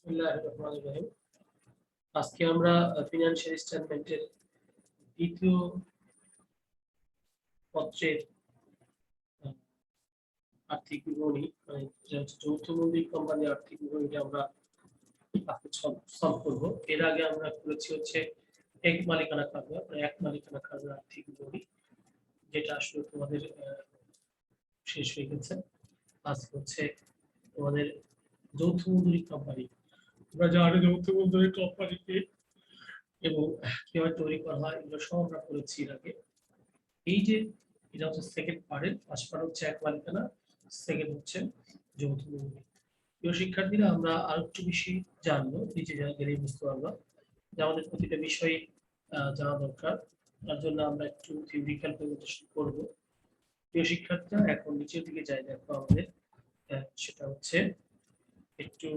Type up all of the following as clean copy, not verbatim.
বিসমিল্লাহির রহমানির রহিম। আজকে আমরা ফিনান্সিয়াল স্টেটমেন্টের দ্বিতীয় পত্রের আহ, আর্থিক বিবরণী মানে যেটা হচ্ছে যৌথ মৌলিক কোম্পানির আর্থিক বিবরণীটা আমরা আজকে সলভ করবো। এর আগে আমরা করেছি হচ্ছে এক মালিকানা খাজনা এক মালিকানা খাজনা আর্থিক বিবরণী, যেটা আসলে তোমাদের শেষ হয়ে গেছে। আজকে হচ্ছে তোমাদের যৌথ মৌলিক কোম্পানি। আমরা জানি যৌথ মৌলিক কোম্পানিকে এবং কিভাবে তৈরি করা হয় এগুলো সব আমরা করেছি এর আগে। এই যে এটা হচ্ছে সেকেন্ড পার্টের, ফার্স্ট পার্ট হচ্ছে এক মালিকানা, সেকেন্ড হচ্ছে যৌথ মৌলিক। প্রিয় শিক্ষার্থীরা, আমরা আর একটু বেশি জানবো, নিচে গেলেই বুঝতে পারবো যে আমাদের প্রতিটা বিষয় জানা দরকার। তার জন্য আমরা একটু থিওরিক্যাল প্রেজেন্টেশন করব। প্রিয় শিক্ষার্থীরা, এখন নিচের দিকে যাই, দেখো আমাদের সেটা হচ্ছে একটু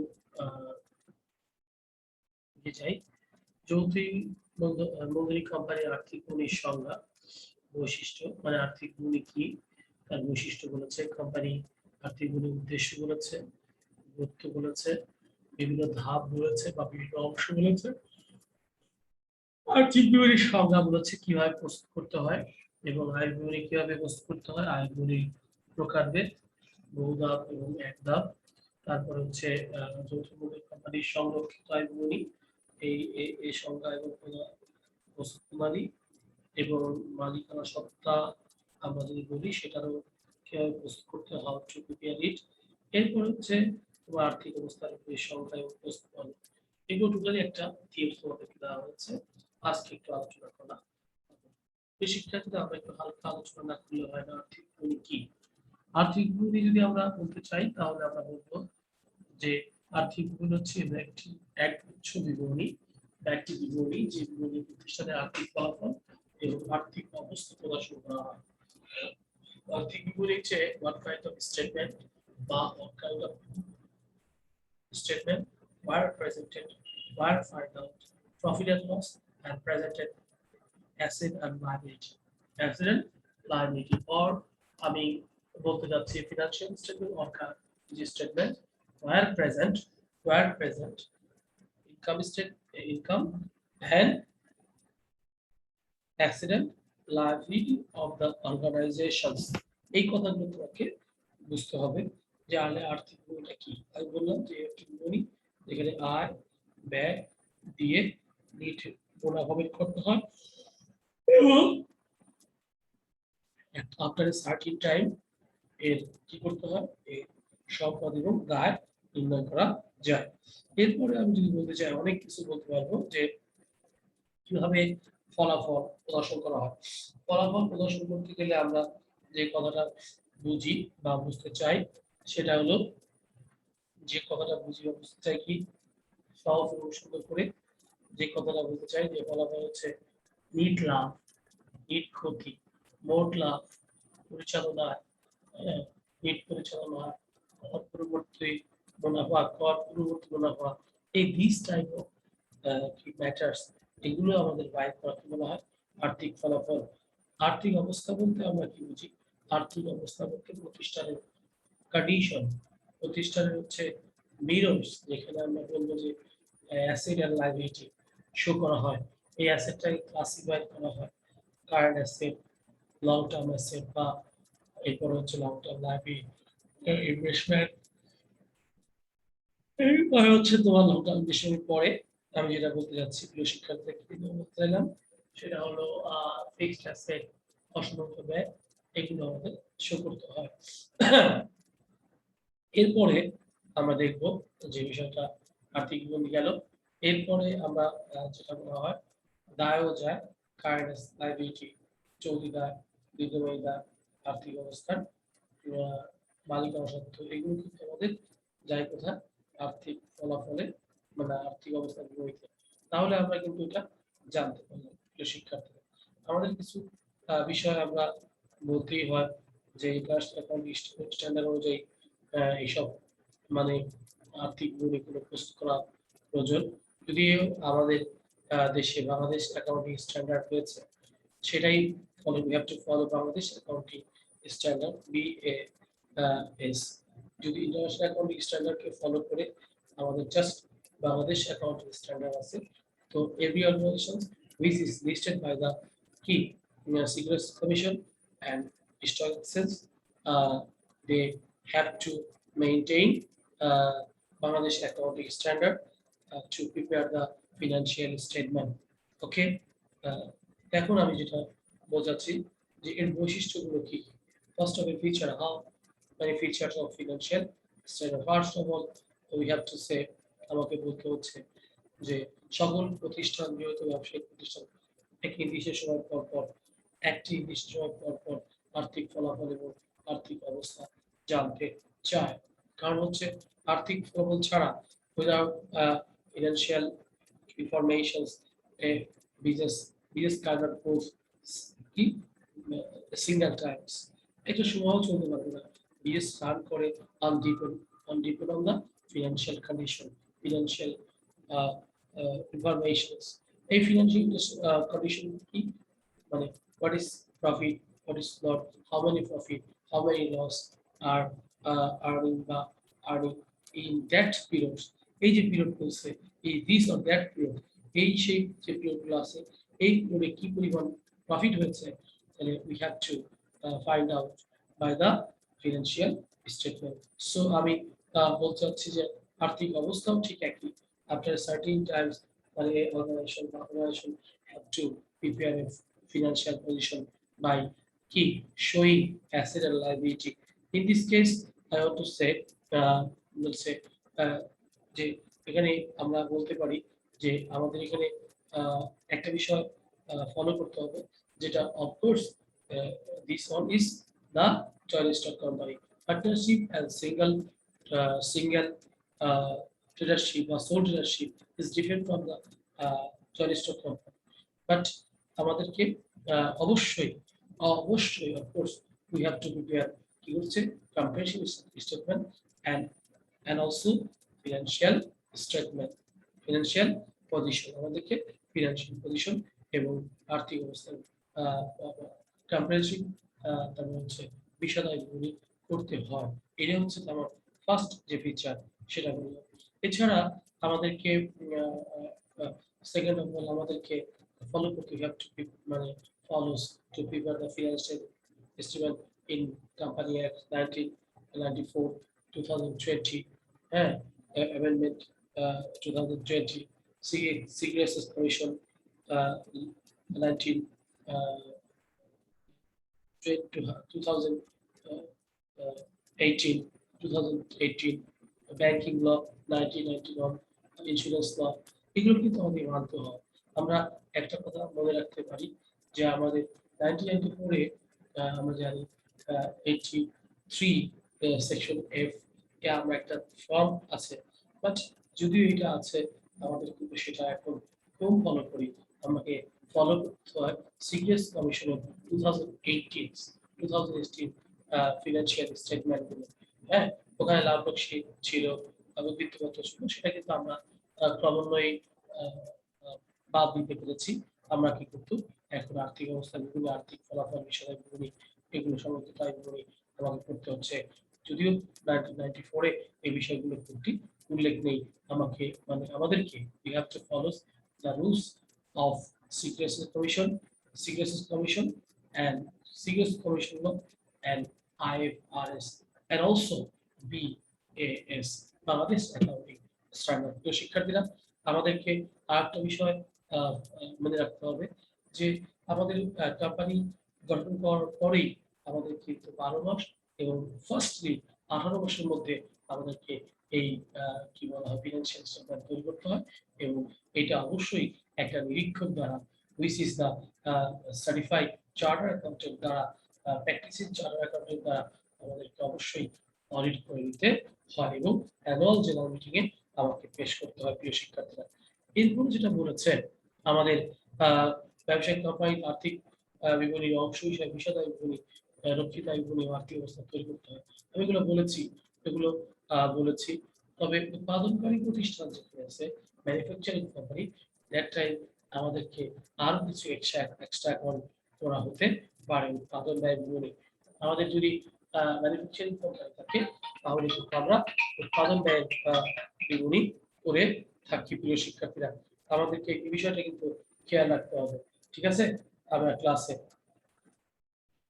যাই যৌথ মৌলিক কোম্পানির আর্থিক গুণের সংজ্ঞা, বৈশিষ্ট্য মানে আর্থিক গুণী কি, তার বৈশিষ্ট্য বলেছে, কোম্পানি আর্থিক গুণের উদ্দেশ্য বলেছে, গুরুত্ব বলেছে, বিভিন্ন ধাপ বলেছে বা বিভিন্ন অংশ বলেছে, আর্থিক বিবরণীর সংজ্ঞা বলেছে কিভাবে প্রস্তুত করতে হয় এবং আয় বিবরণী কিভাবে প্রস্তুত করতে হয়, আয় বিবরণীর প্রকারভেদ, বহু ধাপ এবং এক ধাপ। তারপর হচ্ছে যৌথ মৌলিক কোম্পানির সংরক্ষিত আয় বিবরণী, এই সংজ্ঞা এবং প্রস্তুত প্রণালী এবং মালিকানা সত্তা আমরা যদি বলি সেটারও কিভাবে প্রস্তুত করতে হয়, হাউ টু প্রিপেয়ার ইট। এরপর হচ্ছে তোমার আর্থিক অবস্থার সংখ্যা এবং প্রস্তুত, এগুলো টোটালি একটা থিওরি তোমাদেরকে দেওয়া হয়েছে। আজকে একটু আলোচনা করা। এই শিক্ষার্থীরা, আমরা একটু হালকা আলোচনা না করলে হয় না। আর্থিক বিবরণী কি? আর্থিক বিবরণী যদি আমরা বলতে চাই তাহলে আমরা বলবো যে আর্থিক বিবরণী হচ্ছে একটি একগুচ্ছ বিবরণী, একটি বিবরণী যে বিবরণী প্রতিষ্ঠানের আর্থিক ফলাফল এবং আর্থিক অবস্থা প্রদর্শন করা হয়। আর্থিক বিবরণী হচ্ছে one kind of statement বা one kind of statement where presented, where find out profit and loss and presented asset and liability, asset and liability, or আমি বলতে যাচ্ছি ফিনান্সিয়াল স্টেটমেন্ট অর্থাৎ যে statement where present income and accident liability of the organizations। এই কথাগুলো তোমাকে বুঝতে হবে যে আর্থিক বিবরণীটা কি। আমি বললাম যে একটি বিবরণী যেখানে আয় ব্যয় দিয়ে নিট মুনাফা বের করতে হয় এবং আফটার সার্টিন টাইম এর কি করতে হয়, এর সম্পদ এবং দায় নির্ণয় করা যায়। এরপরে আমি যদি বলতে চাই, অনেক কিছু বলতে পারবো যে কিভাবে ফলাফল প্রদর্শন করা হয়। ফলাফল প্রদর্শন করতে গেলে আমরা যে কথাটা বুঝি বা বুঝতে চাই সেটা হলো, যে কথাটা বুঝি বা বুঝতে চাই কি সহজ এবং সুন্দর করে যে কথাটা বলতে চাই যে ফলাফল হচ্ছে নিট লাভ, নিট ক্ষতি, মোট লাভ, পরিচালনা, নিট পরিচালনা, কর পূর্ববর্তী মুনাফা, কর পূর্ববর্তী মুনাফা, এই দিস টাইপ অফ ম্যাটার্স, এগুলো আমাদের বাইর করাকে বলা হয় আর্থিক ফলাফল। আর্থিক অবস্থা বলতে আমরা কি বুঝি? আর্থিক অবস্থা বলতে প্রতিষ্ঠানের কন্ডিশন, প্রতিষ্ঠানের হচ্ছে মিরর্স, যেখানে আমরা বলবো যে অ্যাসেট এন্ড লায়াবিলিটি শো করা হয়। এই অ্যাসেটটাকে ক্লাসিফাই করা হয় current asset, long term asset, বা এরপর হচ্ছে লং টার্ম লায়াবিলিটি, ইনভেস্টমেন্ট। এরপরে হচ্ছে তোমার লং টার্ম ইনভেস্টমেন্ট পরে আমি যেটা বলতে যাচ্ছি প্রিয় শিক্ষার্থীদের বলতে চাইলাম সেটা হলো ফিক্সড অ্যাসেট, অসংখ্য ব্যয়, এগুলো আমাদের শো করতে হয়। এরপরে আমরা দেখব যে বিষয়টা আর্থিক বিবরণী গেল। এরপরে আমরা যেটা বলা হয় দায় ও যায়, কারেন্ট লায়াবিলিটি, চলতি দায়, দীর্ঘমেয়াদী দায়, আর্থিক অবস্থান, মালিকানা সত্ত্ব, এগুলো কিন্তু আমাদের যায় কোথায়, আর্থিক ফলাফলে মানে আর্থিক অবস্থার বিপরীতে। তাহলে আমরা কিন্তু এটা জানতে পারলাম প্রিয় শিক্ষার্থীরা। আমাদের কিছু বিষয় আমরা বলতেই হয় যে ইন্টারন্যাশনাল অ্যাকাউন্টিং স্ট্যান্ডার্ড অনুযায়ী এইসব মানে আর্থিক বিবরণীগুলো প্রস্তুত করা প্রয়োজন। যদিও আমাদের দেশে বাংলাদেশ অ্যাকাউন্টিং স্ট্যান্ডার্ড রয়েছে, সেটাই follow, we have to follow Bangladesh accounting standard BAS। যদি ইন্টারন্যাশনাল অ্যাকাউন্টিং স্ট্যান্ডার্ডকে ফলো করে আমাদের জাস্ট Bangladesh accounting standard আছে তো every organization which is listed by the key Securities Commission and stock exchange they have to maintain Bangladesh accounting standard to prepare the financial statement. Okay, এখন আমি যেটা বোঝাচ্ছি যে এর বৈশিষ্ট্যগুলো কি first of feature how many features of financial statement. First of all we have to say আমাকে বলতে হচ্ছে যে সকল প্রতিষ্ঠান যেহেতু ব্যবসায়িক প্রতিষ্ঠান একটি নির্দিষ্ট সময় পর পর একটি নির্দিষ্ট সময় পর পর আর্থিক ফলাফল এবং আর্থিক অবস্থা জানতে চায় কারণ হচ্ছে আর্থিক ফলাফল ছাড়া without financial informations a business cannot move কি সিঙ্গেল টাইমস এটা সময়ও চলতে পারবে না বিএস রান করে on depend on the financial condition financial informations এই financial condition কি মানে what is profit what is not how many profit how many loss are earning in that period এই যে পিরিয়ড বলছে এই this or that period এই সেই যে পিরিয়ডগুলো আছে এই পিরিয়ডে কি পরিমাণ প্রফিট হয়েছে তাহলে we have to find out by the financial statement. So আমি বলতে চাচ্ছি যে আর্থিক অবস্থাও ঠিক একই after certain times মানে organization have to prepare a financial position by key showing asset and liability. In this case I want to say let's say যে এখানে আমরা বলতে পারি যে আমাদের এখানে একটা বিষয় ফলো করতে হবে যেটা of course this one is the joint stock company partnership and single tradership or sole tradership is different from the joint stock company but আমাদেরকে অবশ্যই of course we have to prepare কি হচ্ছে comparison statement and also financial statement financial position আমাদেরকে financial position এবং আর্থিক অবস্থান comparison তারপর হচ্ছে বিষয়াবলী করতে হয় এটা হচ্ছে আমার ফার্স্ট যে ফিচার সেটা বললাম এছাড়া আমাদেরকে সেকেন্ড অফ অল আমাদেরকে ফলো করতে have to মানে follows to prepare the financial statement in Company Act 1994 2020 amendment 2020 Securities Commission 2018 banking law 1991 insurance law এগুলো কিন্তু আমাদের মানতে হয় আমরা একটা কথা মনে রাখতে পারি যে আমাদের 1994 এ আমরা জানি 83 সেকশন এফ এ আমরা একটা ফর্ম আছে বাট যদিও এটা আছে আমাদের কিন্তু সেটা এখন কম ফলো করি আমাকে ফলো করতে হয় সিকিউরিটিজ কমিশনের 2018 ফিনান্সিয়াল স্টেটমেন্ট গুলো হ্যাঁ ওখানে লাভ লোক ছিল বৃত্তপত্র ছিল সেটা কিন্তু আমরা ক্রমান্বয়ে বাদ দিতে পেরেছি আমরা কি করতে এখন আর্থিক অবস্থা বিভিন্ন আর্থিক ফলাফল বিষয় বিবরণী এগুলো সমস্ত বিবরণী আমাকে করতে হচ্ছে যদিও 1994 এ এই বিষয়গুলো প্রতি উল্লেখ নেই আমাকে মানে আমাদেরকে we have to follow the rules of Securities Commission and Securities Commission law and IFRS and also BAS Bangladesh accounting standard তো শিক্ষার্থীরা আমাদেরকে আরেকটা বিষয় মনে রাখতে হবে যে আমাদের কোম্পানি গঠন করার পরেই আমাদের কিন্তু 12 মাস এবং ফার্স্টলি 18 মাসের মধ্যে আমাদেরকে এই কি বলা হয় ফিনান্সিয়াল স্টেটমেন্ট তৈরি করতে হয় এবং এটা অবশ্যই একটা নিরীক্ষক দ্বারা which is the certified chartered accountant দ্বারা প্র্যাকটিসিং চার্টার্ড অ্যাকাউন্টেন্ট দ্বারা আমাদেরকে অবশ্যই অডিট করে নিতে হয় এবং অ্যানুয়াল জেনারেল মিটিং এ আমাকে পেশ করতে হয় প্রিয় শিক্ষার্থীরা এরপর যেটা বলেছে আমাদের ব্যবসায়িক কোম্পানির আর্থিক বিবরণীর অংশ হিসেবে বিষাদায়ী বিবরণী রক্ষিত বিবরণী আর্থিক অবস্থা তৈরি করতে হয় আমি এগুলো বলেছি তবে উৎপাদনকারী প্রতিষ্ঠান যেখানে আছে ম্যানুফ্যাকচারিং কোম্পানি দ্যাট টাইম আমাদেরকে আরো কিছু এক্সট্রা করা হতে পারে উৎপাদন ব্যয় বিবরণী আমাদের যদি ম্যানুফ্যাকচারিং কোম্পানি থাকে তাহলে কিন্তু আমরা উৎপাদন ব্যয় বিবরণী করে থাকি প্রিয় শিক্ষার্থীরা, আমাদেরকে এই বিষয়টা কিন্তু খেয়াল রাখতে হবে। ঠিক আছে, আমরা ক্লাসে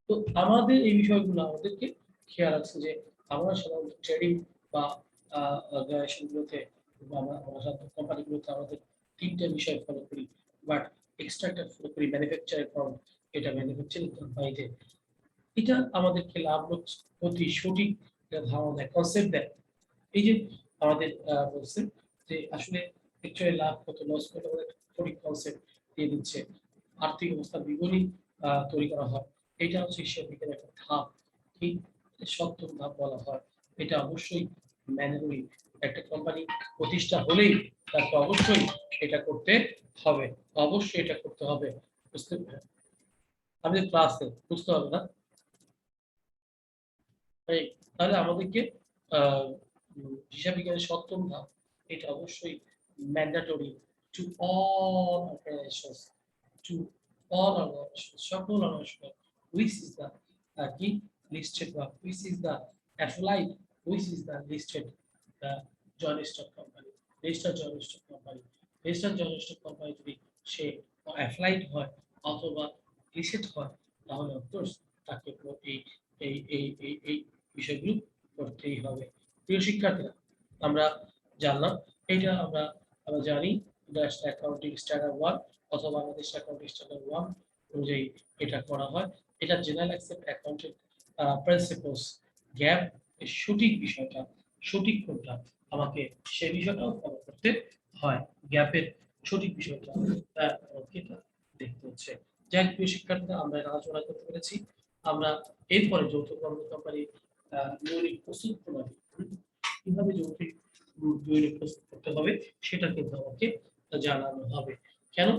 তো আমাদের এই বিষয়গুলো আমাদেরকে খেয়াল রাখছে যে আমরা সাধারণত ট্রেডিং বা অর্গানাইজেশনগুলোতে বা আমরা সাধারণত কোম্পানিগুলোতে আমাদের তিনটা বিষয় ফলো করি, বাট এক্সট্রা একটা ফলো করি ম্যানুফ্যাকচারিং ফার্ম, এটা ম্যানুফ্যাকচারিং কোম্পানিতে এটা আমাদেরকে লাভ প্রতি সঠিক একটা ধারণা দেয়, কনসেপ্ট দেয়। এই যে আমাদের বলছে যে আসলে অ্যাকচুয়ালি লাভ কত লস কত আমাদের সঠিক কনসেপ্ট দিয়ে দিচ্ছে। আর্থিক অবস্থা বিবরণী তৈরি করা হয়, এটা হচ্ছে হিসাব বিজ্ঞানের একটা ধাপ, কি সপ্তম ধাপ বলা হয়। এটা অবশ্যই ম্যানুয়ালি একটা কোম্পানি প্রতিষ্ঠা হলেই তাকে অবশ্যই এটা করতে হবে, অবশ্যই এটা করতে হবে। বুঝতে আমাদের ক্লাসে বুঝতে হবে না, তাহলে আমাদেরকে আহ, হিসাব বিজ্ঞানের সপ্তম ধাপ এটা অবশ্যই mandatory to all organizations, to all organization সকল অর্গানাইজেশন which is the কি listed বা which is the affiliate, which is the listed joint stock company, registered joint stock company, registered joint stock company যদি সে applied হয় অথবা listed হয় তাহলে of course তাকে এই এই বিষয়গুলো করতেই হবে। প্রিয় শিক্ষার্থীরা, আমরা জানলাম এটা আমরা আমরা জানি ন্যাশনাল অ্যাকাউন্টিং স্ট্যান্ডার্ড 1 অথবা বাংলাদেশ অ্যাকাউন্টিং স্ট্যান্ডার্ড 1 অনুযায়ী এটা করা হয়। এটা general accept accounting principles, gap এর সঠিক বিষয়টা সঠিক কোনটা আমাকে সেই বিষয়টাও ফলো করতে হয়। গ্যাপের সঠিক বিষয়টা আমাকে দেখতে হচ্ছে। যাই প্রিয় শিক্ষার্থীরা, আমরা আলোচনা করতে পেরেছি। আমরা এরপরে যৌথ কর্ম কোম্পানি ইউনিট প্রস্তুত প্রণালী কিভাবে যৌথিক ইউনিট প্রস্তুত করতে হবে সেটা কিন্তু আমাকে জানানো হবে। কেন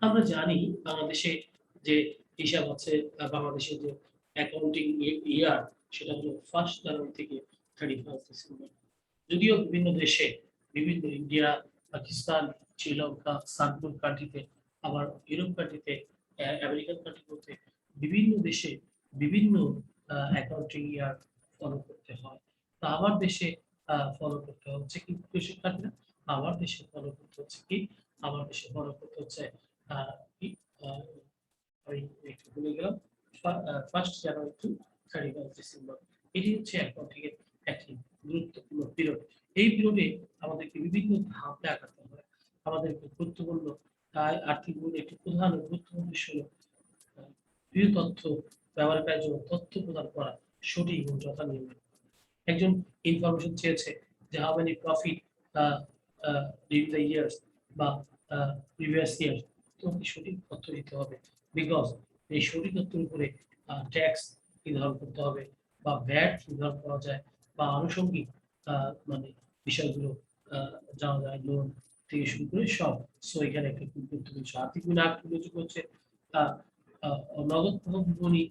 আমরা জানি বাংলাদেশে যে হিসাব আছে, বাংলাদেশের যে অ্যাকাউন্টিং ইয়ার সেটা হলো 1 জানুয়ারি থেকে 31 ডিসেম্বর। যদিও বিভিন্ন দেশে বিভিন্ন ইন্ডিয়া, পাকিস্তান, শ্রীলঙ্কা, সার্কভুক্ত কান্ট্রিতে, আবার ইউরোপ কান্ট্রিতে, আমেরিকান কান্ট্রিগুলোতে বিভিন্ন দেশে বিভিন্ন অ্যাকাউন্টিং ইয়ার ফলো করতে হয়। তো আমার দেশে ফলো করতে হচ্ছে কি প্রিয় শিক্ষার্থীরা, আমার দেশে ফলো করতে হচ্ছে কি, আমার দেশে ফলো করতে হচ্ছে কি ওই একটু ভুলে গেলাম, 1 জানুয়ারি টু 31 ডিসেম্বর। এটি হচ্ছে অ্যাকাউন্টিং এর একটি গুরুত্বপূর্ণ পিরিয়ড। এই পিরিয়ডে আমাদেরকে বিভিন্ন ধাপে আগাতে হয়। আমাদেরকে গুরুত্বপূর্ণ আর্থিক বইয়ের একটি প্রধান ও গুরুত্বপূর্ণ বিষয় হলো প্রিয় তথ্য ব্যবহারকারীর জন্য তথ্য প্রদান করা সঠিক এবং যথানিয়মে। একজন ইনফরমেশন চেয়েছে যে how many profit during the years বা প্রিভিয়াস ইয়ার, তোমাকে সঠিক তথ্য দিতে হবে। বিকজ এই সঠিক তথ্যের উপরে ট্যাক্স নির্ধারণ করতে হবে বা ভ্যাট নির্ধারণ করা যায় বা আনুষঙ্গিক মানে বিষয়গুলো জানা যায়, লোন থেকে শুরু করে সব। সো এখানে একটা খুব গুরুত্বপূর্ণ বিষয়। আর্থিক বিভাগ উল্লেখযোগ্য হচ্ছে আহ, নগদ প্রভাব বিপণী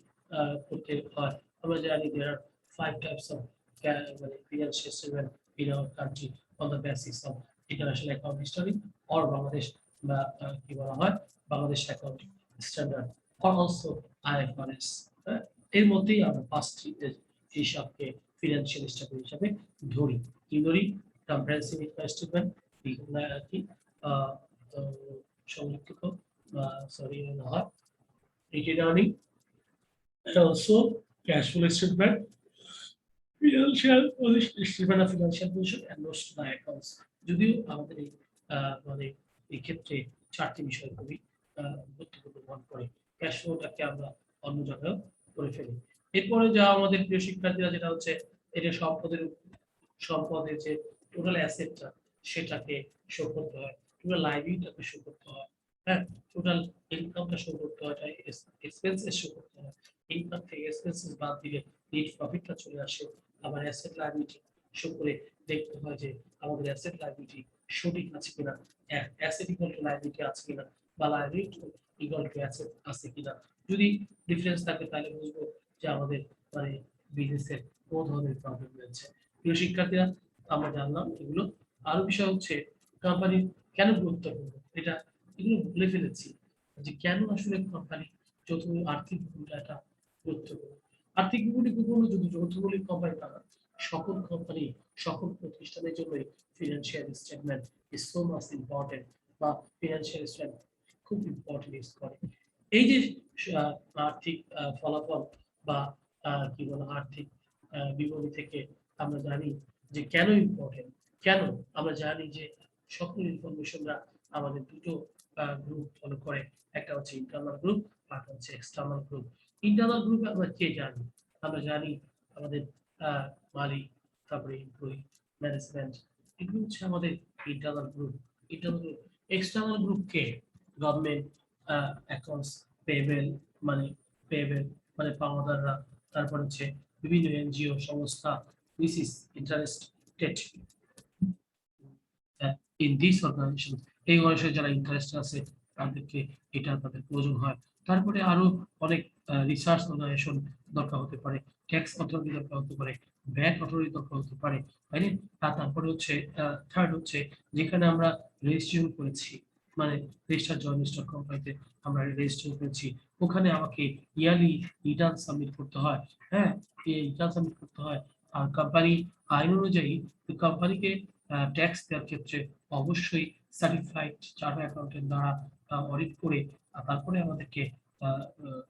করতে হয়। আমরা জানি there are 5 types of মানে financial statement in our country on the basis of international accounting standard or Bangladesh বা কি বলা হয় Bangladesh accounting standard or also IFRS। এর মধ্যেই আমরা 5টি হিসাবকে ফিনান্সিয়াল স্টেটমেন্ট হিসাবে ধরি। কি ধরি? কম্প্রিহেনসিভ ইনকাম স্টেটমেন্ট, কি আহ, সংরক্ষিত সরি না হয় retained earning, and also cash flow statement, financial statement of financial position and notes to the accounts। যদিও আমাদের এই মানে এই ক্ষেত্রে 4টি বিষয় খুবই গুরুত্বপূর্ণ মনে করে। ক্যাশ ফ্লোটাকে আমরা অন্য জায়গায় করে ফেলি। এরপরে যা আমাদের প্রিয় শিক্ষার্থীরা যেটা হচ্ছে এটা সম্পদের যে টোটাল অ্যাসেটটা সেটাকে শো করতে হয়, টোটাল লাইবিলিটিটাকে শো করতে হয়, হ্যাঁ, টোটাল ইনকামটা শো করতে হয়, এক্সপেন্সেস শো করতে হয়। ইনকাম থেকে এক্সপেন্সেস বাদ দিলে নেট প্রফিটটা চলে আসে। আবার অ্যাসেট লায়াবিলিটি শো করে দেখতে হয় যে আমাদের অ্যাসেট লায়াবিলিটি সঠিক আছে কিনা, অ্যাসেট ইকুয়াল টু লায়াবিলিটি আছে কিনা বা লায়াবিলিটি ইকুয়াল টু অ্যাসেট আছে কিনা। যদি ডিফারেন্স থাকে তাহলে বুঝবো যে আমাদের মানে বিজনেসের কোন ধরনের প্রবলেম রয়েছে। প্রিয় শিক্ষার্থীরা, আমরা জানলাম এগুলো। আরো বিষয় হচ্ছে কোম্পানি কেন গুরুত্বপূর্ণ, এটা এগুলো বলে ফেলেছি যে কেন আসলে কোম্পানি যৌথ আর্থিক ভূমিকাটা গুরুত্বপূর্ণ। আর্থিক ভূমিকা গুরুত্বপূর্ণ যদি যৌথ কোম্পানি দ্বারা সকল কোম্পানি, সকল প্রতিষ্ঠানের জন্যই financial statement is so much important, বা ফিনান্সিয়াল স্টেটমেন্ট খুব ইম্পর্টেন্ট ইউজ করে। এই যে আর্থিক ফলাফল বা কি বলে আর্থিক বিবরণী থেকে আমরা জানি যে কেন ইম্পর্টেন্ট, কেন আমরা জানি যে সকল ইনফরমেশনরা আমাদের দুটো গ্রুপ ফলো করে, একটা হচ্ছে ইন্টারনাল গ্রুপ আর হচ্ছে এক্সটার্নাল গ্রুপ। ইন্টারনাল গ্রুপে আমরা কে জানি, আমরা জানি আমাদের মালিক, তারপরে এমপ্লয়ি, ম্যানেজমেন্ট, এগুলো হচ্ছে আমাদের internal group. Internal group. External group কে? গভর্নমেন্ট, অ্যাকাউন্টস পেয়েবল, মানে পেয়েবল মানে পাওনাদাররা, তারপর হচ্ছে বিভিন্ন এনজিও সংস্থা, which is interested in this organization, এই অংশে যারা ইন্টারেস্ট আছে তাদেরকে এটা তাদের প্রয়োজন হয়। তারপরে আরো অনেক রিসার্চ অর্গানাইজেশন দরকার হতে পারে, ট্যাক্স অথরিটি দরকার হতে পারে, ভ্যাট অথরিটি দরকার হতে পারে, তাই না? তারপরে হচ্ছে থার্ড হচ্ছে যেখানে আমরা রেজিস্ট্রেশন করেছি, মানে রেজিস্টার জয়েন্ট স্টক কোম্পানিতে আমরা রেজিস্ট্রেশন করেছি, ওখানে আমাকে ইয়ারলি রিটার্ন সাবমিট করতে হয়। হ্যাঁ, এই রিটার্ন সাবমিট করতে হয়। আর কোম্পানি আইন অনুযায়ী কোম্পানিকে ট্যাক্স দেওয়ার ক্ষেত্রে অবশ্যই সার্টিফাইড চার্টার্ড অ্যাকাউন্টেন্ট দ্বারা অডিট করে তারপরে আমাদেরকে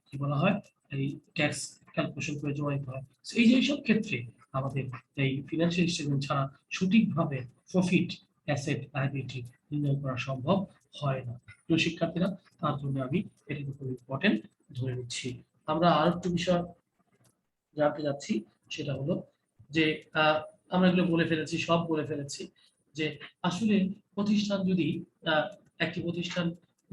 কি বলা হয়, এই ট্যাক্স ক্যালকুলেশন করে জমা দিতে হয়। এই যে সব ক্ষেত্রে আমাদের এই ফিনান্সিয়াল স্টেটমেন্ট ছাড়া সঠিকভাবে প্রফিট, অ্যাসেট, লায়াবিলিটি নির্ণয় করা সম্ভব হয় না। প্রিয় শিক্ষার্থীরা, তার জন্য আমি এটাকে খুব ইম্পর্টেন্ট ধরে নিচ্ছি। আমরা আর একটু বিষয় জানতে যাচ্ছি, সেটা হলো যে আমরা এগুলো বলে ফেলেছি, সব বলে ফেলেছি যে আসলে প্রতিষ্ঠান যদি একটি প্রতিষ্ঠান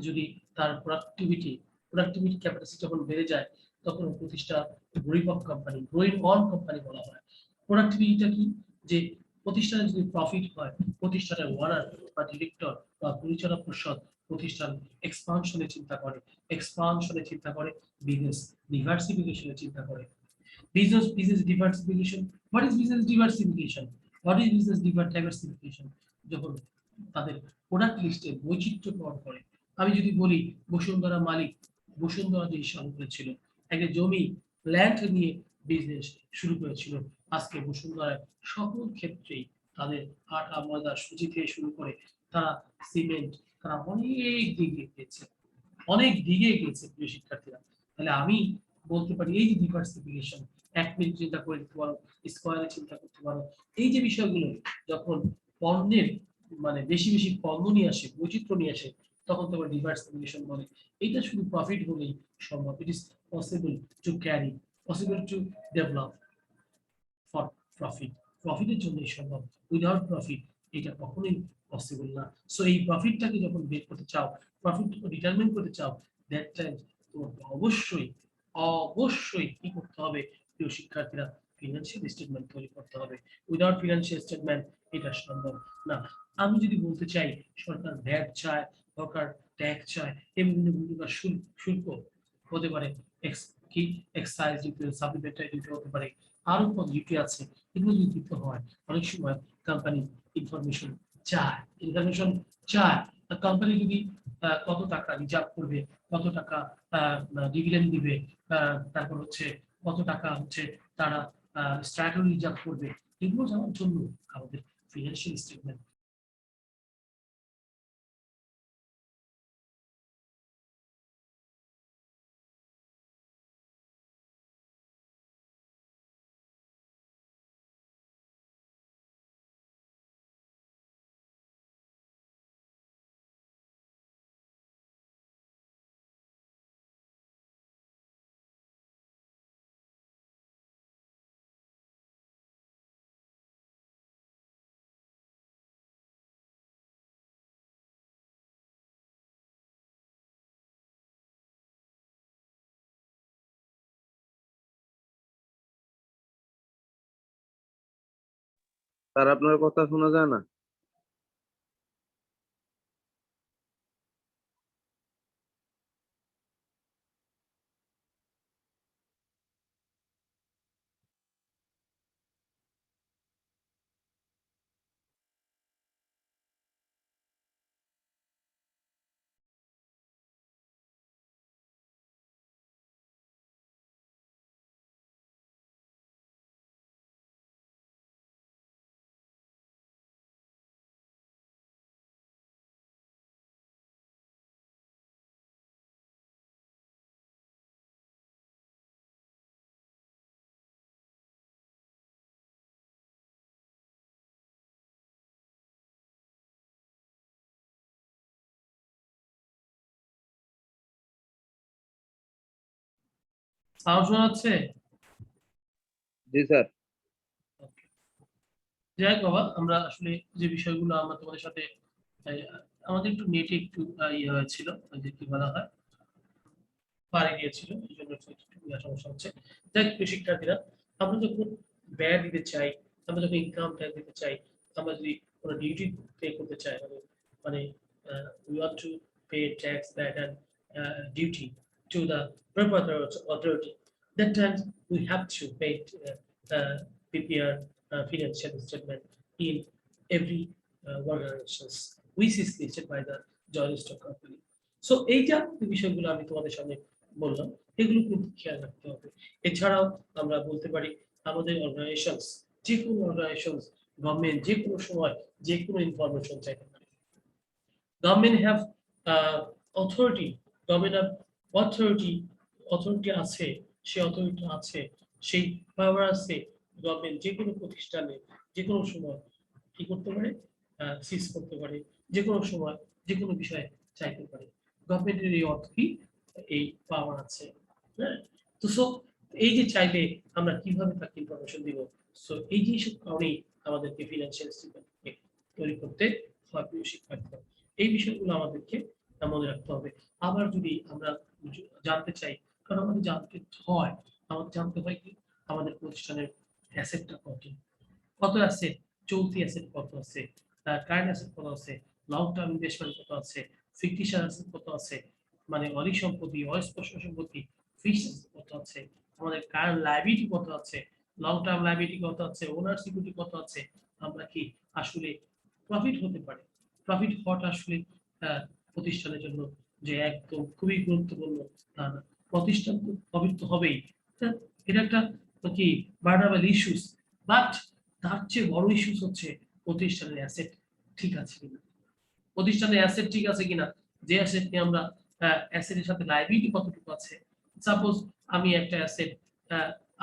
যদি তার প্রোডাক্টিভিটি ক্যাপাসিটি যখন বেড়ে যায়, তখন প্রতিষ্ঠান growing company, growing on company বলা হয়। প্রোডাক্টিভিটিটা কি? যে প্রতিষ্ঠানে যদি প্রফিট হয়, প্রতিষ্ঠানের ওনার বা ডিরেক্টর বা পরিচালক পরিষদ প্রতিষ্ঠান এক্সপানশনের চিন্তা করে, বিজনেস ডিভার্সিফিকেশনের চিন্তা করে। Business diversification. What is business diversification? What is business diversification? যখন তাদের প্রোডাক্ট লিস্টে বৈচিত্র্যকরণ করে। আমি যদি বলি বসুন্ধরা মালিক, বসুন্ধরা যে শুরু করেছিল, একটা জমি ল্যান্ড নিয়ে বিজনেস শুরু করেছিল, আজকে বসুন্ধরায় সকল ক্ষেত্রেই তাদের আটা, ময়দা, সুজি থেকে শুরু করে তারা সিমেন্ট, তারা অনেক দিকে গিয়েছে, অনেক দিকে গিয়েছে প্রিয় শিক্ষার্থীরা। তাহলে আমি বলতে পারি এই যে ডিভার্সিফিকেশন, 1 মিনিট চিন্তা করে দিতে পারো, স্কোয়ারে চিন্তা করতে পারো, এই যে বিষয়গুলো যখন পণ্যের মানে বেশি বেশি পণ্য নিয়ে আসে, বৈচিত্র্য নিয়ে আসে, তখন তোমার ডিভার্সিফিকেশন বলে। এটা শুধু প্রফিট হলেই সম্ভব। It is possible to carry, possible to develop for profit. প্রফিটের জন্যই সম্ভব, উইদাউট প্রফিট এটা কখনোই পসিবল না। সো এই প্রফিটটাকে যখন বের করতে চাও, প্রফিটটাকে ডিটারমিন করতে চাও, দ্যাট টাইম তোমাকে অবশ্যই অবশ্যই কি করতে হবে প্রিয় শিক্ষার্থীরা? ফিনান্সিয়াল স্টেটমেন্ট তৈরি করতে হবে। উইদাউট ফিনান্সিয়াল স্টেটমেন্ট এটা সম্ভব না। আমি যদি বলতে চাই সরকার ভ্যাট চায়, সরকার ট্যাক্স চায়, বিভিন্ন শুল্ক হতে পারে, কি এক্সাইজ ডিউটি, সাপ্লিমেন্টারি ডিউটি হতে পারে, আরো কত ডিউটি আছে, এগুলো যদি দিতে হয়, অনেক সময় কোম্পানি ইনফরমেশন ইনফরমেশন চায়। কোম্পানি যদি কত টাকা রিজার্ভ করবে, কত টাকা ডিভিডেন্ড দিবে, তারপর হচ্ছে কত টাকা হচ্ছে তারা স্ট্র্যাটেজি রিজার্ভ করবে, এগুলো জানার জন্য আমাদের ফিনান্সিয়াল স্টেটমেন্ট স্যার, আপনার কথা শোনা যায় না। সাউন্ড শোনা যাচ্ছে? জি স্যার। যাই হোক বাবা, আমরা আসলে যে বিষয়গুলো আমরা তোমাদের সাথে এই, আমাদের একটু নেটে একটু ইয়ে হয়েছিল, ওই যে কি বলা হয়, পাড়ি দিয়েছিল, এই জন্য একটু সমস্যা হচ্ছে। যাই হোক, প্রিয় শিক্ষার্থীরা, আমরা যখন ব্যয় দিতে চাই, আমরা যখন ইনকাম ট্যাক্স দিতে চাই, আমরা যদি কোনো ডিউটি পে করতে চাই, মানে we want to pay tax that and duty to the proper authority, that time we have to pay prepare financial statement in every organizations which is listed by the joint stock company. So এইটা বিষয়গুলো আমি তোমাদের সামনে বললাম, এগুলো কিন্তু খেয়াল রাখতে হবে। এছাড়াও আমরা বলতে পারি আমাদের অর্গানাইজেশনস, যে কোনো অর্গানাইজেশনস, গভর্নমেন্ট যে কোনো সময় যে কোনো ইনফরমেশন চাইতে পারে। Government have authority, government have authority, authority আছে, সেই অথরিটি আছে, সেই পাওয়ার আছে। গভর্নমেন্ট যে কোনো প্রতিষ্ঠানে যে কোনো সময় কি করতে পারে, সিজ করতে পারে, যে কোনো সময় যে কোনো বিষয়ে চাইতে পারে। গভর্নমেন্টের এই অর্থ কি, এই পাওয়ার আছে। হ্যাঁ, তো সো এই যে চাইলে আমরা কিভাবে তাকে ইনফরমেশন দিব, সো এই জিনিসের কারণেই আমাদেরকে ফিনান্সিয়াল স্টেটমেন্ট তৈরি করতে হয়, প্রিয় শিক্ষার্থীরা। এই বিষয়গুলো আমাদেরকে মনে রাখতে হবে। আবার যদি আমরা জানতে চাই, কারণ আমাদের জানতে হয়, আমাদের জানতে হয় কি আমাদের প্রতিষ্ঠানের অ্যাসেটটা কত, কত আছে, চলতি অ্যাসেট কত আছে, কারেন্ট অ্যাসেট কত আছে, লং টার্ম ইনভেস্টমেন্ট কত আছে, ফিকটিশন অ্যাসেট কত আছে, মানে অলিক সম্পত্তি, অস্পষ্ট সম্পত্তি, ফিক্সড কত আছে, আমাদের কারেন্ট লায়াবিলিটি কত আছে, লং টার্ম লায়াবিলিটি কত আছে, ওনার সিকিউরিটি কত আছে, আমরা কি আসলে প্রফিট হতে পারে। প্রফিট হওয়াটা আসলে প্রতিষ্ঠানের জন্য যে একদম খুবই গুরুত্বপূর্ণ তা না। প্রতিষ্ঠান তো প্রফিট তো হবেই, এটা একটা কি ভার্নাবল ইস্যুস, বাট তার চেয়ে বড় ইস্যুস হচ্ছে প্রতিষ্ঠানের অ্যাসেট ঠিক আছে কিনা। প্রতিষ্ঠানের অ্যাসেট ঠিক আছে কিনা, যে অ্যাসেট নিয়ে আমরা অ্যাসেটের সাথে লায়াবিলিটি কতটুকু আছে। সাপোজ আমি একটা অ্যাসেট,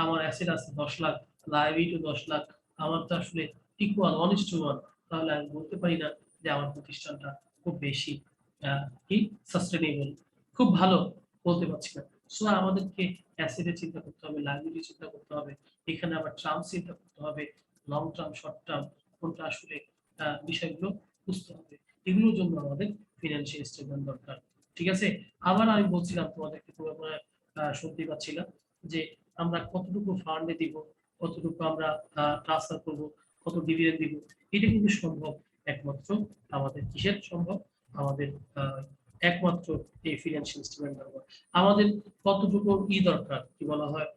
আমার অ্যাসেট আছে 10 লাখ, লায়াবিলিটি 10 লাখ, আমার তো আসলে ইকুয়াল 1:1, তাহলে আমি বলতে পারি না যে আমার প্রতিষ্ঠানটা খুব বেশি কি সাস্টেনেবল, খুব ভালো, বলতে পারছি না। সো আমাদেরকে অ্যাসেটের চিন্তা করতে হবে, লায়াবিলিটি চিন্তা করতে হবে, এখানে আবার টার্ম চিন্তা করতে হবে, লং টার্ম, শর্ট টার্ম, কোনটা আসলে বিষয়গুলো বুঝতে হবে। এগুলোর জন্য আমাদের ফিনান্সিয়াল স্টেটমেন্ট দরকার। ঠিক আছে? আবার আমি বলছিলাম তোমাদেরকে, তোমরা শুনতে পাচ্ছিলাম যে আমরা কতটুকু ফান্ডে দিব, কতটুকু আমরা ট্রান্সফার করব, কত ডিভিডেন্ড দিব, এটা কিন্তু সম্ভব একমাত্র আমাদের কিসের সম্ভব, আমাদের একমাত্র এই ফিনান্সিয়াল স্টেটমেন্ট দরকার। আমাদের কতটুকু দরকার, কি বলা হয়,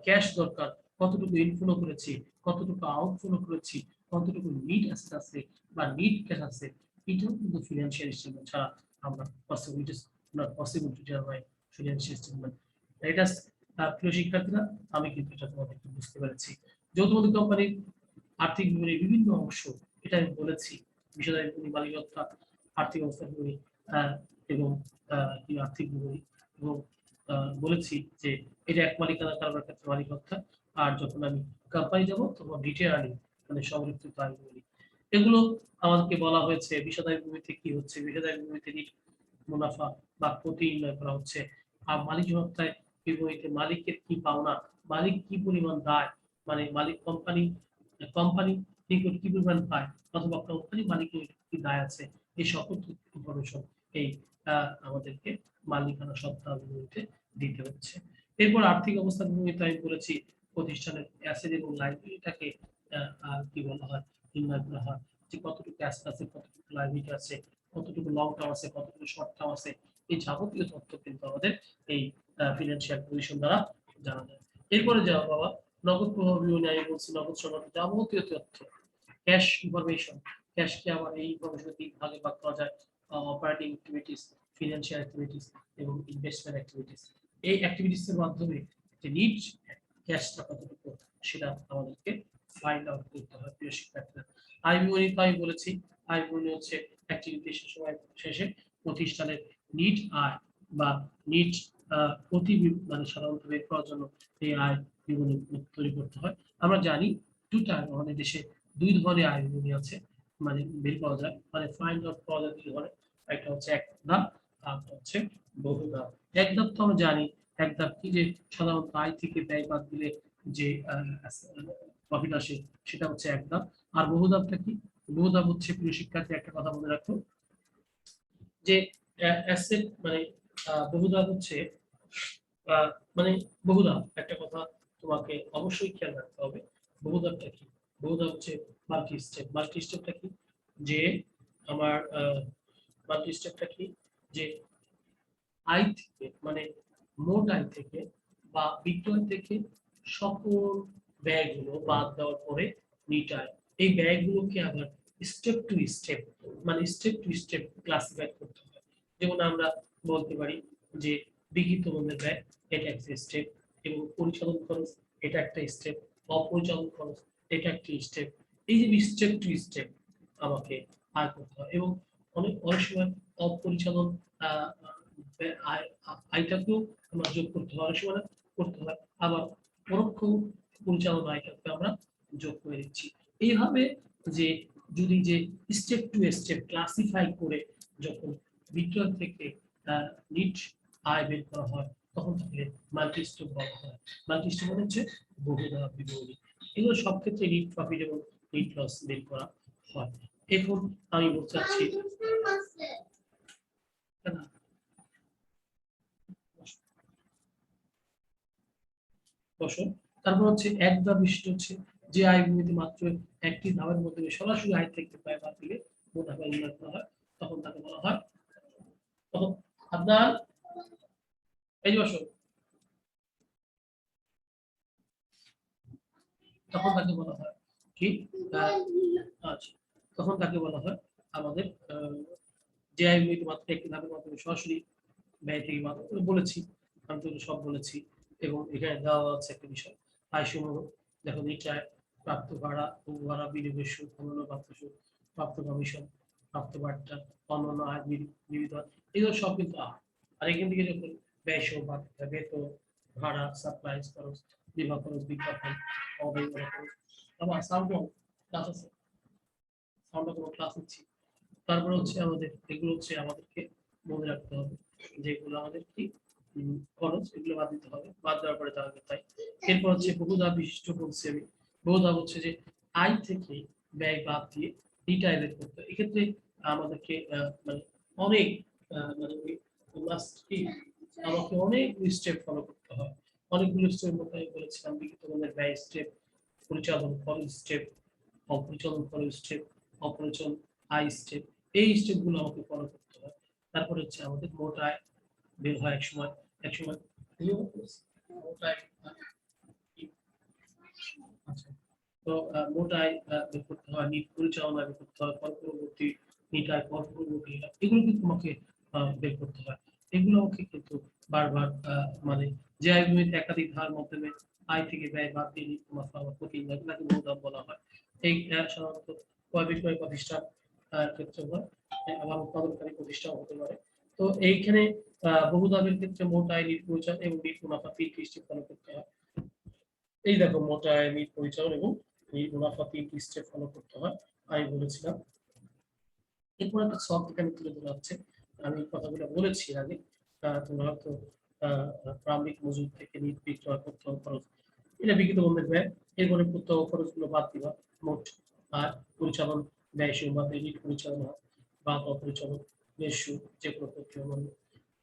ক্যাশ দরকার, কতটুকু ইনফ্লো করেছি, কতটুকু আউটফ্লো করেছি, কতটুকু নিট অ্যাসেট আছে বা নিট ক্যাশ আছে, এটাও কিন্তু ফিনান্সিয়াল স্টেটমেন্ট ছাড়া আমরা possibilities not possible to generate financial statement. এটা প্রিয় শিক্ষার্থীরা, আমি কিন্তু এটা তোমাদেরকে বুঝতে পেরেছি। যৌথ কোম্পানির আর্থিক বিবরণীর বিভিন্ন অংশ, এটা আমি বলেছি, বিষয়দায়ী বিবরণী, মালিকানা, আর্থিক অবস্থা বিবরণী, এবং কি আর্থিক বিবরণী, এবং বলেছি যে এটা এক মালিকানা কারবার ক্ষেত্রে মালিকানা, আর যখন আমি কোম্পানি যাব তখন রিটেন আর্নিং, মানে সংরক্ষিত আয় বিবরণী। এগুলো আমাদেরকে বলা হয়েছে বিষয়দায়ী বিবরণীতে কি হচ্ছে, বিষয়দায়ী বিবরণীতে মুনাফা বা ক্ষতি নির্ণয় করা হচ্ছে, আর মালিক জবাবদায় বিপরীতে মালিকের কি পাওনা, মালিক কি পরিমাণ দায়, মানে মালিক কোম্পানি নিকট কি পরিমাণ পায়, অথবা কোম্পানি মালিকের কি দায় আছে, এই সকল ইনফরমেশন এই আমাদেরকে মালিকানা সত্তা বিবরণীতে দিতে হচ্ছে। এরপর আর্থিক অবস্থা বিবরণীতে আমি বলেছি প্রতিষ্ঠানের অ্যাসেট এবং লাইবিলিটিটাকে কি বলা হয়, নির্ণয় করা হয়, যে কতটুকু অ্যাসেট আছে, কতটুকু লাইবিলিটি আছে, কতটুকু লং টার্ম আছে, কতটুকু শর্ট টার্ম আছে, এই যাবতীয় তথ্য কিন্তু আমাদের এই ফিনান্সিয়াল পজিশন দ্বারা জানা যায়। এরপরে যাও বাবা, নগদ প্রবাহ বিবরণী, আমি বলছি নগদ সংক্রান্ত যাবতীয় তথ্য, ক্যাশ ইনফরমেশন, ক্যাশকে আবার এই ইনফরমেশন তিন ভাগে ভাগ করা যায়, অপারেটিং অ্যাক্টিভিটিস, ফিনান্সিয়াল অ্যাক্টিভিটিস এবং ইনভেস্টমেন্ট অ্যাক্টিভিটিস। এই অ্যাক্টিভিটিস এর মাধ্যমে যে নিট ক্যাশটা কতটুকু সেটা আমাদেরকে ফাইন্ড আউট করতে হয়, প্রিয় শিক্ষার্থীরা। আয় বিবরণী তো আমি বলেছি, আয় বিবরণী হচ্ছে অ্যাক্টিভিটিস সময় শেষে প্রতিষ্ঠানের নিট আয় বা নিট প্রতি মানে সাধারণত বের করার জন্য এই আয় বিবরণী তৈরি করতে হয়। আমরা জানি আমাদের দেশে দুই ধরনের আয় বিবরণী আছে, মানে বের করা যায়, মানে ফাইন্ড আউট করা যায় দুই ধরনের, একটা হচ্ছে এক ধাপ, আর একটা হচ্ছে বহু ধাপ। এক ধাপ তো আমরা জানি এক ধাপ কি, যে সাধারণত আয় থেকে ব্যয় বাদ দিলে যে প্রফিট আসে সেটা হচ্ছে এক ধাপ। আর বহু ধাপটা কি? বহু ধাপ হচ্ছে প্রিয় শিক্ষার্থী একটা কথা মনে রাখো, যে অ্যাসেট মানে বহু ধাপ হচ্ছে মানে বহু ধাপ একটা কথা তোমাকে অবশ্যই খেয়াল রাখতে হবে। বহু ধাপটা কি? বহু ধাপ হচ্ছে মাল্টি স্টেপ। মাল্টি স্টেপটা কি? যে আমার মাল্টি স্টেপটা কি, যে আয় থেকে মানে মোট আয় থেকে বা বিক্রয় থেকে সকল ব্যয়গুলো বাদ দেওয়ার পরে নিট আয়, এই ব্যয়গুলোকে আবার স্টেপ টু স্টেপ মানে স্টেপ টু স্টেপ ক্লাসিফাই করতে হয়। যেমন আমরা বলতে পারি যে বিহিত মূল্যের ব্যয় এটা একটা স্টেপ, এবং পরিচালন খরচ এটা একটা স্টেপ, অপরিচালন খরচ এটা একটা স্টেপ। এই যে স্টেপ টু স্টেপ আমাকে আয় করতে হয়, এবং অনেক সময় অপরিচালন আহ, আয়টাকেও আমরা যোগ করতে হয়, অনেক সময় করতে হয়, আবার পরোক্ষ পরিচালনা আয়টাকে আমরা যোগ করে দিচ্ছি। এইভাবে যে যদি যে স্টেপ টু স্টেপ ক্লাসিফাই করে যখন বিক্রয় থেকে নিট আয় বের করা হয় তখন তাকে মাল্টি স্টেপ বলা হয়। মাল্টি স্টেপ মানে হচ্ছে বহু ধাপ বিবরণী। এগুলো সব ক্ষেত্রে নিট প্রফিট এবং নিট লস বের করা হয়। এখন আমি বলতে চাচ্ছি তারপর হচ্ছে এক ধাপ বিশিষ্ট হচ্ছে যে আয় বিবৃতি মাত্র একটি ধাপের মধ্যে সরাসরি আয় থেকে ব্যয় বাদ দিলে মোট আয় নির্ণয় করা হয়, তখন তাকে বলা হয়, তখন আপনার এই যে বসো, তখন তাকে বলা হয় কি, আচ্ছা, তখন তাকে বলা হয় আমাদের যে আয় বিবৃতি মাত্র একটি ধাপের মাধ্যমে সরাসরি ব্যয় থেকে বাদ বলেছি, আমি তো সব বলেছি। এবং এখানে দেওয়া আছে একটা বিষয় আয় সমূহ, দেখো নিচে প্রাপ্ত ভাড়া, ভাড়া, বিনিয়োগের সুদ, অন্যান্য প্রাপ্ত সুদ, প্রাপ্ত কমিশন, প্রাপ্ত বার্তা, অন্যান্য আয় বিবিধ, এগুলো সব কিন্তু আয়। আর এখান থেকে যখন ব্যয় সমূহ বাদ দিতে হবে, বেতন, ভাড়া, সাপ্লাইজ খরচ, বিমা খরচ, বিজ্ঞাপন, অব্যবহৃত খরচ। আবার সাউন্ড ক্লাস আছে, সাউন্ড কোনো ক্লাস নিচ্ছি। তারপরে হচ্ছে আমাদের এগুলো হচ্ছে আমাদেরকে মনে রাখতে হবে, যেগুলো আমাদের কি খরচ, এগুলো বাদ দিতে হবে, বাদ দেওয়ার পরে তাহলে তাই। এরপর হচ্ছে বহুধাপ বিশিষ্ট বলছি আমি। বহুধাপ হচ্ছে যে আয় থেকে ব্যয় বাদ দিয়ে রিটায় বের করতে হয়। এক্ষেত্রে আমাদেরকে মানে অনেক মানে লাস্ট কি আমাকে অনেক স্টেপ ফলো করতে হয়। অনেকগুলো স্টেপ মধ্যে আমি বলেছিলাম বিগত মনের ব্যয় স্টেপ, পরিচালন খরচ স্টেপ, অপরিচালন খরচ স্টেপ, অপরিচালন আয় স্টেপ, এই স্টেপগুলো আমাকে ফলো করতে হয়। তারপর হচ্ছে আমাদের মোট আয় বের হয় এক সময় মোট আয়, আচ্ছা, তো মোট আয় বের করতে হয়, নিট পরিচালনা বের করতে হয়, কর পরবর্তী নিট আয়, কর পরবর্তী এগুলো কিন্তু তোমাকে বের করতে হয়। এগুলো আমাকে কিন্তু বারবার মানে যে আয়গুলিতে একাধিক ধারার মাধ্যমে আয় থেকে ব্যয় বাদ দিয়ে নিট মুনাফা বা ক্ষতি এগুলোকে মূলধন বলা হয়। এই সাধারণত ক্রয় বিক্রয় প্রতিষ্ঠান ক্ষেত্রে হয়, আবার উৎপাদনকারী প্রতিষ্ঠান হতে পারে। তো এইখানে বহুধাপের ক্ষেত্রে মোট আয়, নিট পরিচালনা এবং নিট মুনাফা তিনটি স্টেপ ফলো করতে হয়। এই দেখো মোট আয়, নিট পরিচালন এবং নিট মুনাফা তিনটি স্টেপ ফলো করতে হয়, আমি বলেছিলাম। এরপর একটা শর্ত এখানে তুলে ধরা হচ্ছে, আমি কথাগুলো বলেছি এর আগে। তোমরা হয়তো প্রারম্ভিক মজুদ থেকে নিট বিক্রয় প্রত্যহ খরচ এটা বিক্রিত মূল্যের ব্যয়, এরপরে প্রত্যহ খরচগুলো বাদ দিবা, মোট আর পরিচালন ব্যয় সীমা বাদ দিয়ে নিট পরিচালনা বা অপরিচালন ব্যয় সুদ যে কোনো প্রক্রিয়া মূল্য,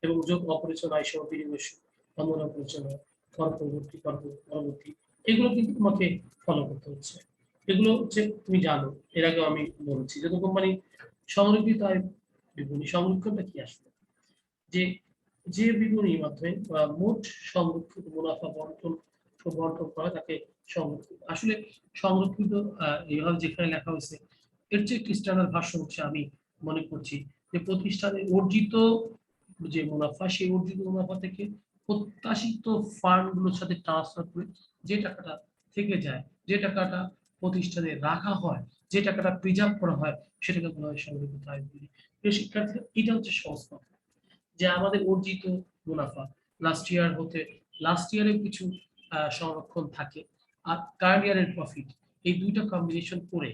এবং যোগ অপরিচালন আয় সহ বিনিয়োগের সুদ, অন্যান্য পরিচালনা, কর পরবর্তী, কর পরবর্তী, এগুলো কিন্তু তোমাকে ফলো করতে হচ্ছে। এগুলো হচ্ছে তুমি জানো, এর আগে আমি বলেছি যে কোম্পানি সংরক্ষিত আয় বিবরণী, সংরক্ষণটা কি আসলে, যে যে বিবরণীর মাধ্যমে মোট সংরক্ষিত মুনাফা বন্টন করা তাকে সংরক্ষিত, আসলে সংরক্ষিত এইভাবে যেখানে লেখা হয়েছে এর চেয়ে একটি স্ট্যান্ডার্ড ভার্সন হচ্ছে আমি মনে করছি যে প্রতিষ্ঠানের অর্জিত যে মুনাফা, সেই অর্জিত মুনাফা থেকে প্রত্যাশিত ফান্ড গুলোর সাথে ট্রান্সফার করে যে টাকাটা থেকে যায়, যে টাকাটা প্রতিষ্ঠানে রাখা হয়, যে টাকাটা প্রিজার্ভ করা হয়, সেটাকে বলা হয় সংরক্ষিত আয় বিবরণী। প্রিয় শিক্ষার্থীরা, এটা হচ্ছে সহজ কথা, যে আমাদের অর্জিত মুনাফা লাস্ট ইয়ারের কিছু সংরক্ষণ থাকে, আর কারেন্ট ইয়ারের প্রফিট, এই দুইটা কম্বিনেশন করে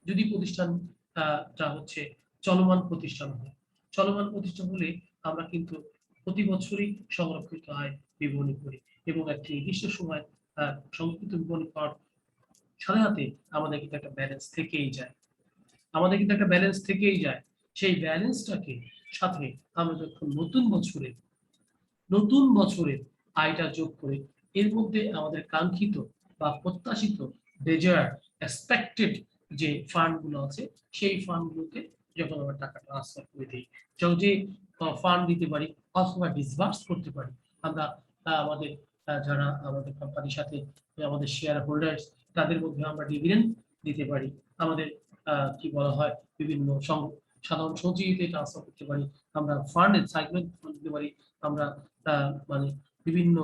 যদি প্রতিষ্ঠানটা হচ্ছে চলমান প্রতিষ্ঠান হয়, চলমান প্রতিষ্ঠান হলে আমরা কিন্তু প্রতি বছরই সংরক্ষিত আয় বিবরণী করি এবং একটি নির্দিষ্ট সময় সংরক্ষিত বিবরণী করার সাথে সাথে আমাদের কিন্তু একটা ব্যালেন্স থেকেই যায়। আমাদের কিন্তু একটা ব্যালেন্স থেকেই যায়। সেই ব্যালেন্সটাকে সাথে আমরা যখন নতুন বছরের আয়টা যোগ করে এর মধ্যে আমাদের কাঙ্ক্ষিত বা প্রত্যাশিত ডেজায়ার এক্সপেক্টেড যে ফান্ড গুলো আছে সেই ফান্ড গুলোকে যখন আমরা টাকা ট্রান্সফার করে দিই, যে ফান্ড দিতে পারি অথবা ডিসবার্স করতে পারি আমরা আমাদের যারা আমাদের কোম্পানির সাথে আমাদের শেয়ার হোল্ডার্স তাদের মধ্যে আমরা ডিভিডেন্ড দিতে পারি, আমাদের কি বলা হয় বিভিন্ন সাধারণ সঞ্চয়ীতে ট্রান্সফার করতে পারি, আমরা ফান্ডে সাইক্লিং দিতে পারি, আমরা মানে বিভিন্ন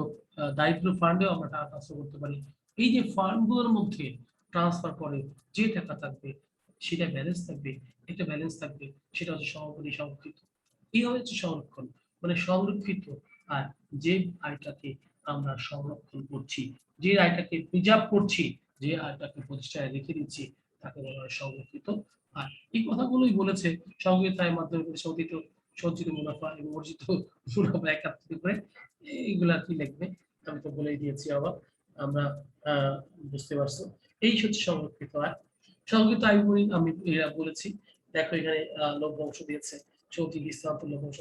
দারিদ্র ফান্ডেও আমরা টাকা ট্রান্সফার করতে পারি। এই যে ফান্ডগুলোর মধ্যে ট্রান্সফার করে যে টাকা থাকবে সেটা ব্যালেন্স থাকবে, একটা ব্যালেন্স থাকবে, সেটা হচ্ছে সমাপনী সংরক্ষিত। এই হচ্ছে সংরক্ষণ, মানে সংরক্ষিত আর যে আয়টাকে আমরা সংরক্ষণ করছি, যে আয়টাকে প্রিজার্ভ করছি, যে আয়টাকে প্রতিষ্ঠায় রেখে দিচ্ছি তাকে বলা হয় সংরক্ষিত। আর এই কথাগুলোই বলেছে সংরক্ষিত আয়ের মাধ্যমে সঞ্চিত মুনাফা এবং অর্জিত মুনাফা একত্রিত করে এইগুলা কি লিখবে আমি তো বলেই দিয়েছি আবার, আমরা বুঝতে পারছো। এই হচ্ছে সংরক্ষিত আয়। সংরক্ষিত আয় বলি আমি এরা বলেছি, দেখো এখানে লভ্যাংশ দিয়েছে, চলতি স্থানান্তর লভ্যাংশ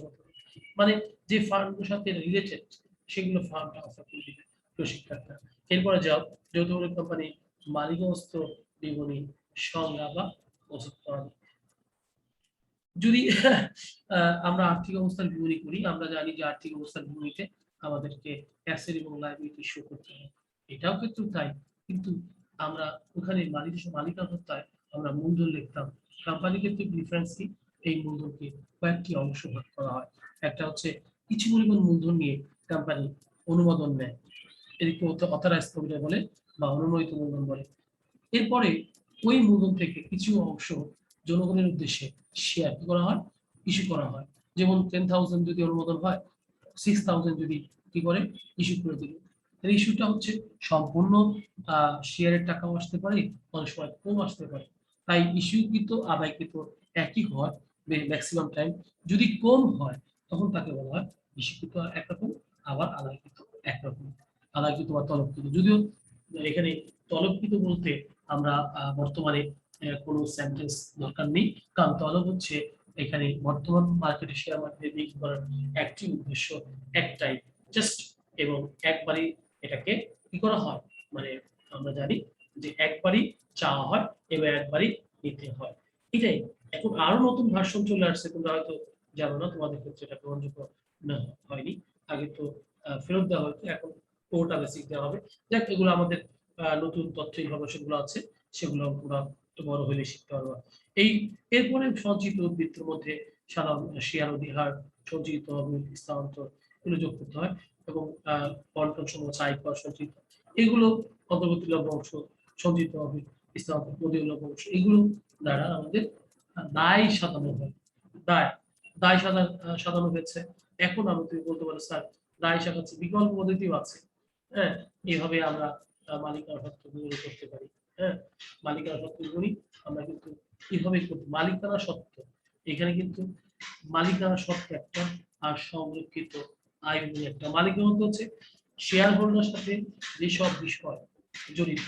মানে যে ফান্ডগুলোর সাথে রিলেটেড সেগুলো ফান্ড ট্রান্সফার করে দিবে শিক্ষার্থীরা। এরপরে যাও যৌথ কোম্পানি মালিকানাস্থ বিবরণী সংজ্ঞা বা ওষুধ প্রণালী। যদি আমরা আর্থিক অবস্থার বিবরণী করি, আমরা জানি যে আর্থিক অবস্থার বিবরণীতে আমাদেরকে অ্যাসেট এবং লায়াবিলিটি শো করতে হবে, এটাও কিন্তু তাই। কিন্তু আমরা ওখানে মালিকানায় আমরা মূলধন লিখতাম, কোম্পানি ক্ষেত্রে ডিফারেন্স কি, এই মূলধনকে কয়েকটি অংশ ভাগ করা হয়। একটা হচ্ছে কিছু পরিমাণ মূলধন নিয়ে কোম্পানি অনুমোদন নেয়, এদিকে অথরাইজ বলে বা অনুমোদিত মূলধন বলে। এরপরে ওই মূলধন থেকে কিছু অংশ জনগণের উদ্দেশ্যে শেয়ার কি করা হয়, ইস্যু করা হয়। যেমন 10,000 যদি অনুমোদন হয়, 6,000 যদি কি করে ইস্যু করে দিল। এই ইস্যুটা হচ্ছে সম্পূর্ণ শেয়ারের টাকাও আসতে পারে, অনেক সময় কম আসতে পারে। তাই ইস্যুকৃত আদায়কৃত একই হয় ম্যাক্সিমাম টাইম। যদি কম হয় তখন তাকে বলা হয় ইস্যুকৃত একরকম, আবার আদায়কৃত একরকম, আদায়কৃত বা তলবকৃত। যদিও এখানে তলবকৃত বলতে আমরা বর্তমানে কোনো সেন্টেন্স দরকার নেই, কারণ তলব হচ্ছে এখানে বর্তমান মার্কেটে শেয়ার মার্কেটে বিক্রি করার একটি উদ্দেশ্য একটাই, জাস্ট এবং একবারই এটাকে কি করা হয়, মানে আমরা জানি যে একবারই চাওয়া হয় এবং একবারই নিতে হয়, এটাই। এখন আরো নতুন ভার্সন চলে আসছে, তোমরা হয়তো জানো না, তোমাদের ক্ষেত্রে এটা গ্রহণযোগ্য হয়নি। আগে তো ফেরত দেওয়া হতো, এখন কোটা বেসিক দেওয়া হবে। দেখ এগুলো আমাদের নতুন তথ্য ইনফরমেশনগুলো আছে, সেগুলো আমরা একটু বড় হলে শিখতে পারবো। এরপরে সঞ্চিত উদ্বৃত্তের মধ্যে সাধারণ শেয়ার অধিহার, সঞ্চিত স্থানান্তর এগুলো যোগ করতে হয় এবং বন্টন সময় আয়কর সঞ্চিত এগুলো অন্তর্বর্তী লভ্যাংশ, সঞ্চিত স্থানান্তর প্রদেয় লভ্যাংশ, এগুলো দ্বারা আমাদের দায় সাজানো হয়। দায় দায় সাজানো হয়েছে। এখন আমি তুমি বলতে পারো স্যার দায় সাজাচ্ছে বিকল্প পদ্ধতিও আছে। হ্যাঁ, এইভাবে আমরা মালিকানা সত্ত্ব বিবরণী করতে পারি। হ্যাঁ, মালিকানা সত্ত্ব বিবরণী আমরা কিন্তু কিভাবে করতে, মালিকানা সত্ত্ব এখানে কিন্তু মালিকানা সত্ত্ব একটা আর সংরক্ষিত আয় একটা। মালিকানা হচ্ছে শেয়ার হোল্ডার সাথে যেসব বিষয় জড়িত,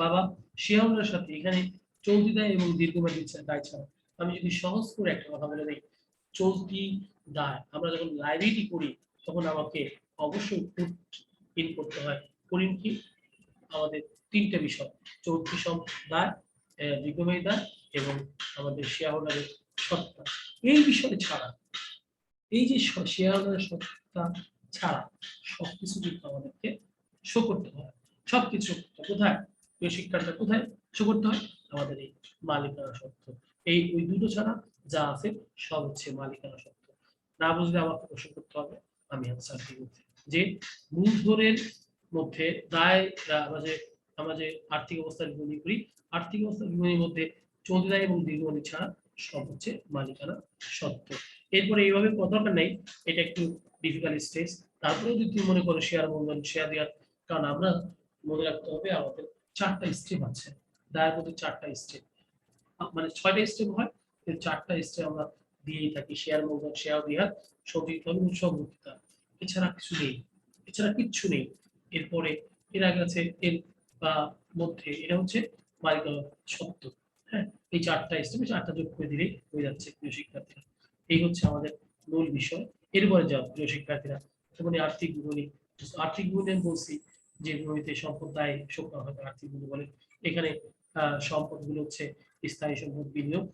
বাবা শেয়ার হোল্ডার সাথে এখানে চলতি দায় এবং দীর্ঘমেয়াদী দায় ছাড়া আমি যদি সহজ করে একটা কথা বলে দিই, চলতি দায় আমরা যখন লাইবিলিটি করি তখন আমাকে অবশ্যই পুট ইন করতে হয়। করিম কি আমাদের তিনটে বিষয়, চলতি দায়, দীর্ঘমেয়াদী দায় এবং আমাদের শেয়ার হোল্ডারের সত্তা। এই বিষয় ছাড়া, এই যে শেয়ার হোল্ডারের সত্তা ছাড়া সবকিছু কিন্তু আমাদেরকে শো করতে হয়। সবকিছু কোথায় শিক্ষাটা কোথায় শো করতে হয়, আমাদের এই মালিকানা সত্ত্ব। এই ওই দুটো ছাড়া যা আছে সব হচ্ছে মালিকানা সত্ত্ব। না বুঝলে আমাকে প্রশ্ন করতে হবে, আমি আনসার দিব যে মূলধনের মধ্যে দায়, আমরা যে আর্থিক অবস্থার বিবরণী করি, আর্থিক অবস্থার বিবরণীর মধ্যে চলতি দায় এবং দীর্ঘমেয়াদী ছাড়া সব হচ্ছে মালিকানা সত্ত্ব। এরপরে এইভাবে দরকার নেই, এটা একটু ডিফিকাল্ট স্টেজ। তারপরে যদি তুমি মনে করো শেয়ার মূলধন শেয়ার দেওয়ার, কারণ আমরা মনে রাখতে হবে আমাদের 4টা স্টেপ আছে, দায়ের মধ্যে 4টা স্টেপ, মানে 6টা স্টেপ হয়, 4টা স্টেপ আমরা দিয়েই থাকি, শেয়ার মূলধন শেয়ার দেওয়ার সঞ্চিত এবং সংরক্ষিত। এছাড়া কিছু নেই, এছাড়া কিচ্ছু নেই। এরপরে এর আগে আছে এর মধ্যে এটা হচ্ছে মালিকানা সত্ত্ব। হ্যাঁ, এই চারটা স্টেপে চারটা যোগ করে দিলেই হয়ে যাচ্ছে প্রিয় শিক্ষার্থীরা। এই হচ্ছে আমাদের মূল বিষয়। এরপরে যাও প্রিয় শিক্ষার্থীরা, যেমন আর্থিক বিবরণী। আর্থিক বিবরণী আমি বলছি যে বিবরণীতে সম্পদ দায় শোক করা হবে আর্থিক বিবরণী বলে। এখানে সম্পদগুলো হচ্ছে স্থায়ী সম্পদ, বিনিয়োগ,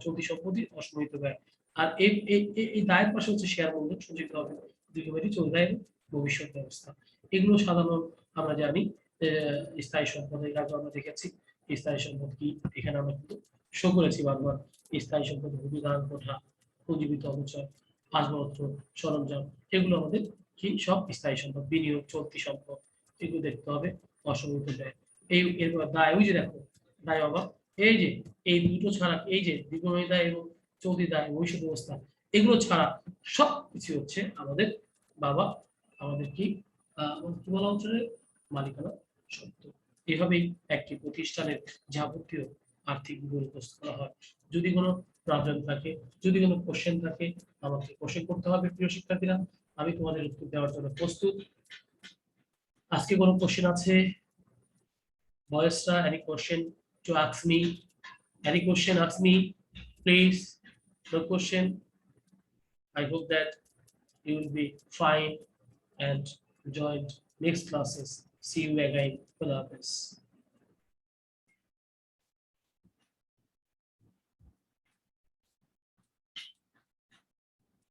চলতি সম্পত্তি, অসংগঠিত ব্যয়। আর এই দায়ের পাশে হচ্ছে শেয়ার মূল্য, সঞ্চিত হবে দীর্ঘমেয়াদী চলতি দায় এবং ভবিষ্যৎ ব্যবস্থা। এগুলো সাধারণত আমরা জানি স্থায়ী সম্পদ, এর আগে আমরা দেখেছি স্থায়ী সম্পদ কি, এখানে আমরা কিন্তু শো করেছি বারবার। স্থায়ী সম্পদ ভূমি, ধান, কোঠা, পুঁজিবিত অবচয়, আসবাবপত্র, সরঞ্জাম, এগুলো আমাদের কি সব স্থায়ী সম্পদ। বিনিয়োগ, চলতি সম্পদ, এগুলো দেখতে হবে। অসংগঠিত ব্যয়, এই এরপর দায়, ওই যে দেখো দায় অভাব, এই যে এই দুটো ছাড়া, এই যে দীর্ঘমেয়াদী দায় এবং চলতি দায়, ভবিষ্যৎ ব্যবস্থা, এগুলো ছাড়া সব কিছু হচ্ছে আমাদের বাবা, আমাদের কি কি বলা হচ্ছে, মালিকানা সত্ত্ব। এভাবেই একটি প্রতিষ্ঠানের যাবতীয় আর্থিক বিবরণী প্রস্তুত করা হয়। যদি কোনো প্রবলেম থাকে, যদি কোনো কোশ্চেন থাকে, আমাকে কোশ্চেন করতে হবে প্রিয় শিক্ষার্থীরা। আমি তোমাদের উত্তর দেওয়ার জন্য প্রস্তুত। আজকে কোনো কোশ্চেন আছে? বয়েসরা, any question to ask me? Any question ask me, please. No question. I hope that you will be fine and join next classes. See you again. Khuda Hafiz.